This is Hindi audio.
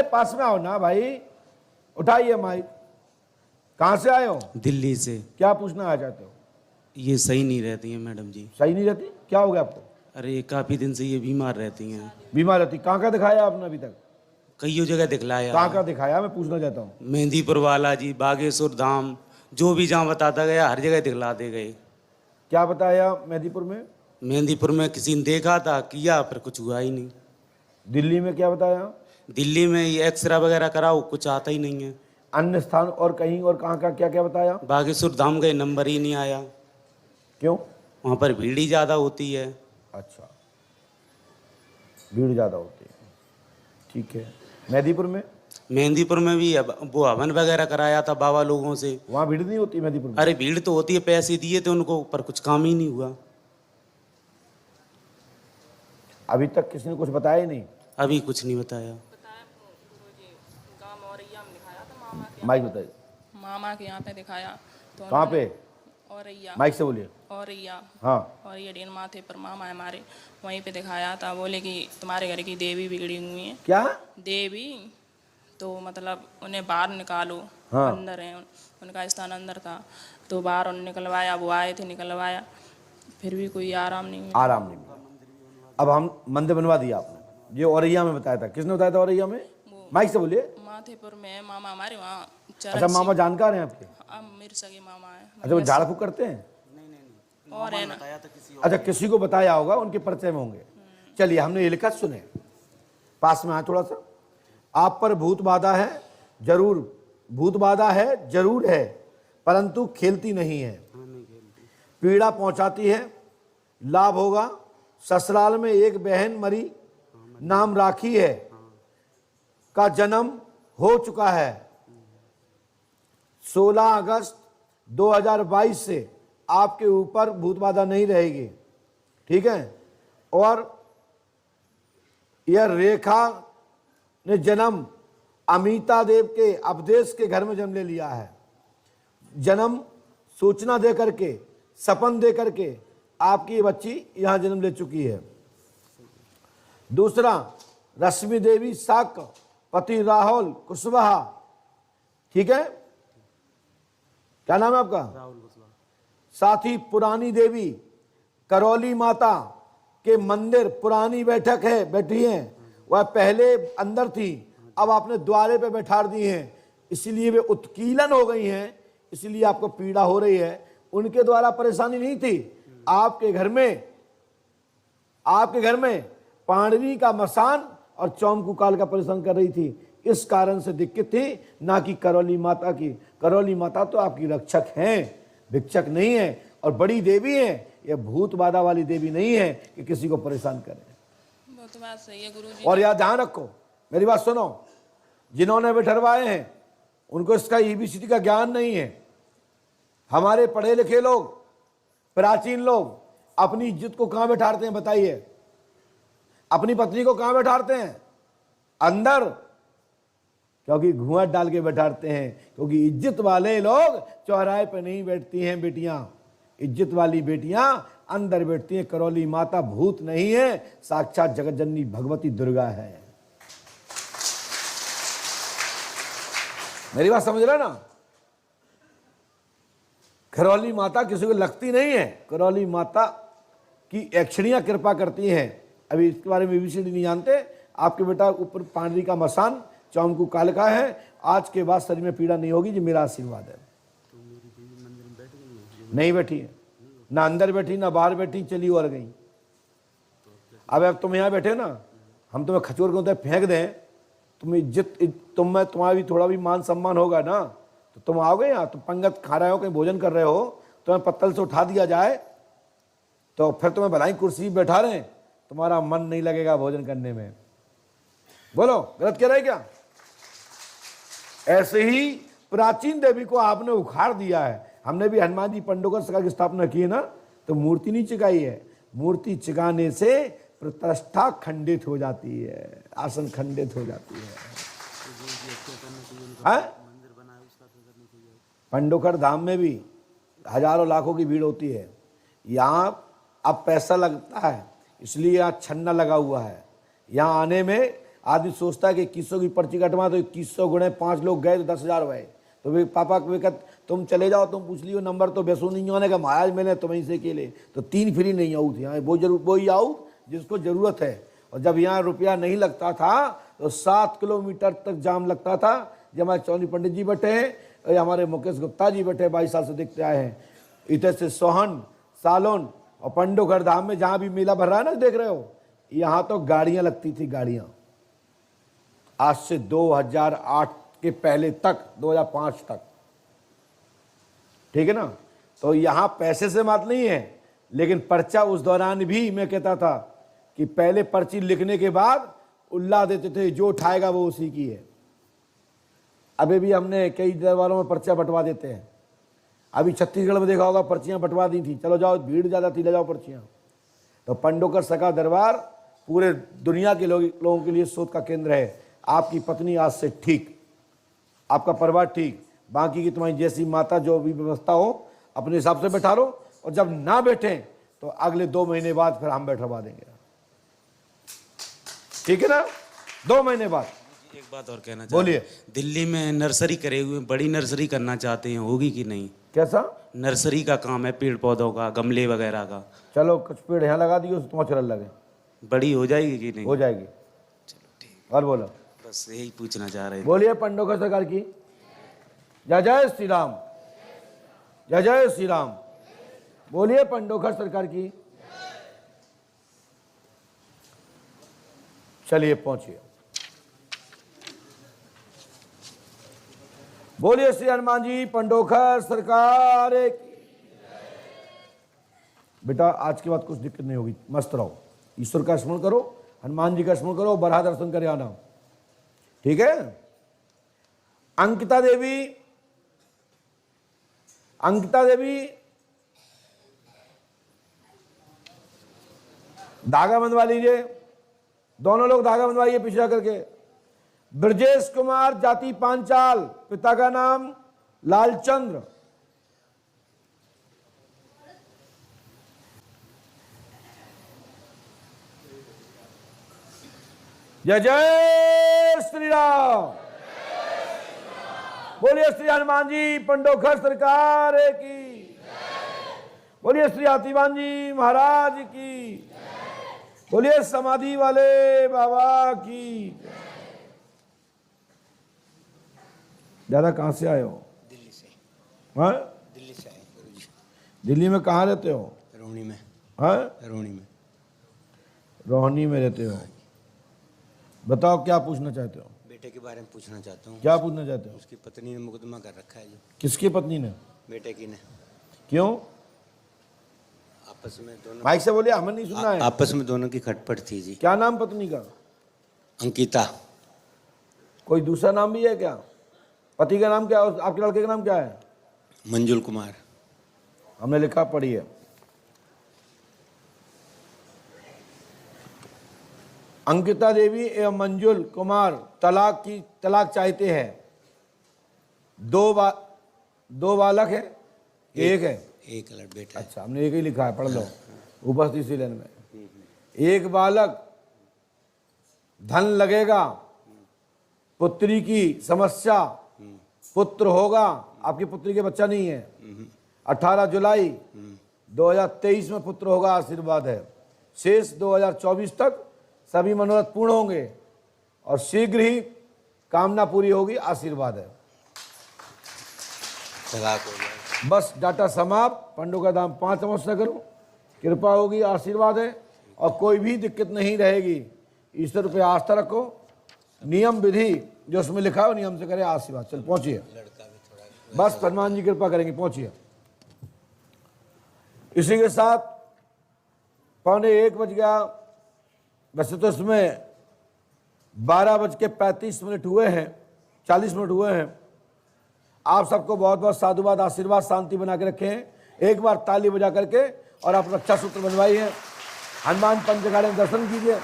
पास में आओ ना भाई, उठाइए माइक। कहाँ से आए हो? दिल्ली से। क्या पूछना आ चाहते हो? ये सही नहीं रहती हैं मैडम जी। सही नहीं रहती? क्या हो गया आपको? अरे काफ़ी दिन से ये बीमार रहती हैं। बीमार रहती? कहाँ का दिखाया आपने अभी तक? कईयों जगह दिखलाया। कहाँ का दिखाया, मैं पूछना चाहता हूँ। मेहंदीपुर वाला जी, बागेश्वर धाम, जो भी जहाँ बताता गया हर जगह दिखलाते गए। क्या बताया मेहंदीपुर में? मेहंदीपुर में किसी ने देखा था, किया, पर कुछ हुआ ही नहीं। दिल्ली में क्या बताया? दिल्ली में ये एक्सरे वगैरह कराओ, कुछ आता ही नहीं है। अन्य स्थान और कहीं और कहाँ का क्या क्या बताया? बागेश्वर धाम गए, नंबर ही नहीं आया। क्यों? वहाँ पर भीड़ ही ज़्यादा होती है। अच्छा, भीड़ ज़्यादा होती है, ठीक है। मेहंदीपुर में? मेहंदीपुर में भी वो हवन वगैरह कराया था बाबा लोगों से। वहाँ भीड़ नहीं होती मेहंदीपुर में? अरे भीड़ तो होती है, पैसे दिए थे उनको, पर कुछ काम ही नहीं हुआ। अभी तक किसी ने कुछ बताया ही नहीं? अभी कुछ नहीं बताया। माइक बताइए। मामा के यहाँ पे दिखाया तो कहाँ पे? औरैया। माइक से बोलिए। औरैया। हाँ। और ये डेन माथे पर मामा है हमारे, वहीं पे दिखाया था। बोले कि तुम्हारे घर की देवी बिगड़ी हुई है। क्या देवी? तो मतलब उन्हें बाहर निकालो। हाँ। अंदर है, उनका स्थान अंदर था, तो बाहर उन्हें निकलवाया। वो आए थे, निकलवाया, फिर भी कोई आराम नहीं मिला। आराम नहीं मिला। अब हम मंदिर बनवा दिया आपने, ये औरैया में बताया था। किसने बताया था औरैया में? माइक से बोलिए। माथेपुर में है मामा हमारे, वहाँ अच्छा, मामा जानकार हैं आपके? मेरे सगे मामा है। अच्छा, वो झाड़ फूक करते हैं? और है ना। अच्छा, किसी को बताया होगा, उनके परिचय में होंगे। चलिए, हमने ये लिखा, सुने। पास में आए थोड़ा सा। आप पर भूत बाधा है, जरूर भूत बाधा है, जरूर है, परंतु खेलती नहीं है, पीड़ा पहुंचाती है। लाभ होगा। ससुराल में एक बहन मरी, नाम राखी है, का जन्म हो चुका है। 16 अगस्त 2022 से आपके ऊपर भूत बाधा नहीं रहेगी, ठीक है। और यह रेखा ने जन्म अमिता देव के अपदेश के घर में जन्म ले लिया है। जन्म सूचना दे करके, सपन दे करके आपकी बच्ची यहां जन्म ले चुकी है। दूसरा, रश्मि देवी साक, पति राहुल कुशवाहा, ठीक है। क्या नाम है आपका? साथ ही पुरानी देवी करौली माता के मंदिर, पुरानी बैठक है, बैठी है, वह पहले अंदर थी, अब आपने द्वारे पे बैठा दी हैं, इसलिए वे उत्कीलन हो गई हैं, इसलिए आपको पीड़ा हो रही है। उनके द्वारा परेशानी नहीं थी, आपके घर में पांडवी का मसान और चौमकुकाल का परेशान कर रही थी, इस कारण से दिक्कत थी, ना कि करौली माता की। करौली माता तो आपकी रक्षक हैं, भिक्षक नहीं है, और बड़ी देवी है। यह भूत बाधा वाली देवी नहीं है कि किसी को परेशान करे। वो तो बात सही है गुरुजी। और याद ध्यान रखो, मेरी बात सुनो, जिन्होंने बिठरवाए हैं उनको इसका EBCD का ज्ञान नहीं है। हमारे पढ़े लिखे लोग, प्राचीन लोग अपनी इज्जत को कहां बैठाते हैं बताइए? अपनी पत्नी को कहां बैठाते हैं? अंदर, क्योंकि घूंघट डाल के बैठाते हैं। क्योंकि इज्जत वाले लोग चौराहे पे नहीं बैठती हैं बेटियां, इज्जत वाली बेटियां अंदर बैठती हैं। करौली माता भूत नहीं है, साक्षात जगत जननी भगवती दुर्गा है। मेरी बात समझ रहे ना? करौली माता किसी को लगती नहीं है, करौली माता की यक्षिणियां कृपा करती हैं। अभी इसके बारे में EBCD नहीं जानते। आपके बेटा ऊपर पांडवी का मसान, चौमकुकाल का है, आज के बाद शरीर में पीड़ा नहीं होगी, जी मेरा आशीर्वाद है। नहीं बैठी है, ना अंदर बैठी ना बाहर बैठी, चली और गई। अब तुम यहाँ बैठे ना, हम तुम्हें खचोर के फेंक दें, तुम्हें इज्जत, तुम्हें तुम्हारा भी थोड़ा भी मान सम्मान होगा ना, तो तुम आओगे यहाँ, तुम पंगत खा रहे हो, कहीं भोजन कर रहे हो, तुम्हें पत्तल से उठा दिया जाए तो फिर तुम्हें भलाई कुर्सी बैठा रहे, तुम्हारा मन नहीं लगेगा भोजन करने में। बोलो, गलत कह रहे क्या? ऐसे ही प्राचीन देवी को आपने उखाड़ दिया है। हमने भी हनुमान जी पंडोकर सभा की स्थापना की है ना, तो मूर्ति नहीं चिकाई है। मूर्ति चिकाने से प्रतिष्ठा खंडित हो जाती है, आसन खंडित हो जाती है। पंडोकर धाम में भी हजारों लाखों की भीड़ होती है। यहाँ अब पैसा लगता है, इसलिए यहाँ छन्ना लगा हुआ है। यहाँ आने में आदमी सोचता है कि 2100 की पर्ची कटवा तो 2100 गुणे 5 लोग गए तो 10,000 हुए। तो वे पापा वे कहते तुम चले जाओ, तुम पूछ लियो नंबर तो बेसू नहीं होने का महाराज मैंने तुम्हें से अकेले तो 3 फ्री नहीं आऊ थी। हाँ वो ही आऊ जिसको ज़रूरत है। और जब यहाँ रुपया नहीं लगता था तो 7 किलोमीटर तक जाम लगता था। जब हमारे चौधरी पंडित जी बैठे हैं, हमारे मुकेश गुप्ता जी बैठे 22 साल से देखते आए हैं, इधर से सोहन सालोन और पंडोखर धाम में जहाँ भी मेला भर रहा है ना देख रहे हो, यहाँ तो गाड़ियाँ लगती थी गाड़ियाँ। आज से 2008 के पहले तक 2005 तक, ठीक है ना। तो यहाँ पैसे से बात नहीं है, लेकिन पर्चा उस दौरान भी मैं कहता था कि पहले पर्ची लिखने के बाद उल्ला देते थे, जो उठाएगा वो उसी की है। अभी भी हमने कई दरबारों में पर्चा बंटवा देते हैं। अभी छत्तीसगढ़ में देखा होगा पर्चियां बंटवा दी थी, चलो जाओ भीड़ ज़्यादा थी ले जाओ पर्चियां। तो पंडोकर सखा दरबार पूरे दुनिया के लोगों के लिए शोध का केंद्र है। आपकी पत्नी आज से ठीक, आपका परिवार ठीक, बाकी की तुम्हारी जैसी माता जो भी व्यवस्था हो अपने हिसाब से बैठा लो। और जब ना बैठे तो अगले 2 महीने बाद फिर हम बैठवा देंगे, ठीक है ना। 2 महीने बाद। एक बात और कहना बोलिए। दिल्ली में नर्सरी करे हुए, बड़ी नर्सरी करना चाहते हैं, होगी कि नहीं? कैसा नर्सरी का काम है, पेड़ पौधों का, गमले वगैरह का। चलो कुछ पेड़ यहाँ लगा दिए, तो चल लगे, बड़ी हो जाएगी कि नहीं? हो जाएगी। चलो ठीक, और बोलो। बस यही पूछना चाह रहे थे। बोलिए पंडोकर सरकार की जय जय श्री राम, जय जय श्री राम। बोलिए पंडोकर सरकार की। चलिए पहुंचिए। बोलिए श्री हनुमान जी पंडोखर सरकार की। बेटा आज के बाद कुछ दिक्कत नहीं होगी, मस्त रहो, ईश्वर का स्मरण करो, हनुमान जी का स्मरण करो, बरहा दर्शन करे आना, ठीक है। अंकिता देवी धागा बंधवा लीजिए, दोनों लोग धागा बंधवाइए पीछे करके। ब्रजेश कुमार जाति पांचाल, पिता का नाम लालचंद्र। जय जय श्री राम। बोलिए श्री हनुमान जी पंडोखर सरकार की। बोलिए श्री हाथीवान जी महाराज की। बोलिए समाधि वाले बाबा की। दादा कहाँ से आए हो? दिल्ली से। हाँ दिल्ली से आए गुरुजी। दिल्ली में कहाँ रहते हो? रोहिणी में। हाँ रोहिणी में। रोहिणी में रहते हो। बताओ क्या पूछना चाहते हो? बेटे के बारे में पूछना चाहता हूँ। क्या पूछना चाहते हो? उसकी पत्नी ने मुकदमा कर रखा है जी। किसकी पत्नी ने? बेटे की ने। क्यों? आपस में दोनों, माइक से बोलिए, हमें नहीं सुनना है। आपस में दोनों की खटपट थी जी। क्या नाम पत्नी का? अंकिता। कोई दूसरा नाम भी है क्या? पति का नाम क्या है? आपके लड़के का नाम क्या है? मंजुल कुमार। हमने लिखा, पढ़िए। अंकिता देवी एवं मंजुल कुमार तलाक चाहते हैं। दो बालक है, एक है? एक बेटा। अच्छा, हमने एक ही लिखा है, पढ़ लो उपस्थिति लेन में। एक बालक, धन लगेगा, पुत्री की समस्या, पुत्र होगा। आपकी पुत्री के बच्चा नहीं है। 18 जुलाई 2023 में पुत्र होगा, आशीर्वाद है। शेष 2024 तक सभी मनोरथ पूर्ण होंगे और शीघ्र ही कामना पूरी होगी, आशीर्वाद है। तलाक हो गया। बस डाटा समाप्त। पंडों का दाम 5 नमस्कार करो, कृपा होगी, आशीर्वाद है और कोई भी दिक्कत नहीं रहेगी। ईश्वर पे आस्था रखो, नियम विधि जो उसमें लिखा है नियम से करे, आशीर्वाद। चल पहुंचिए, बस हनुमान जी कृपा करेंगे, पहुंचिए। इसी के साथ 12:45 बज गया। वैसे तो इसमें 12:35 हुए हैं, 40 मिनट हुए हैं। आप सबको बहुत बहुत साधुवाद, आशीर्वाद, शांति बना के रखें। एक बार ताली बजा करके और आप रक्षा सूत्र बनवाइए, हनुमान पंचकाले में दर्शन कीजिए।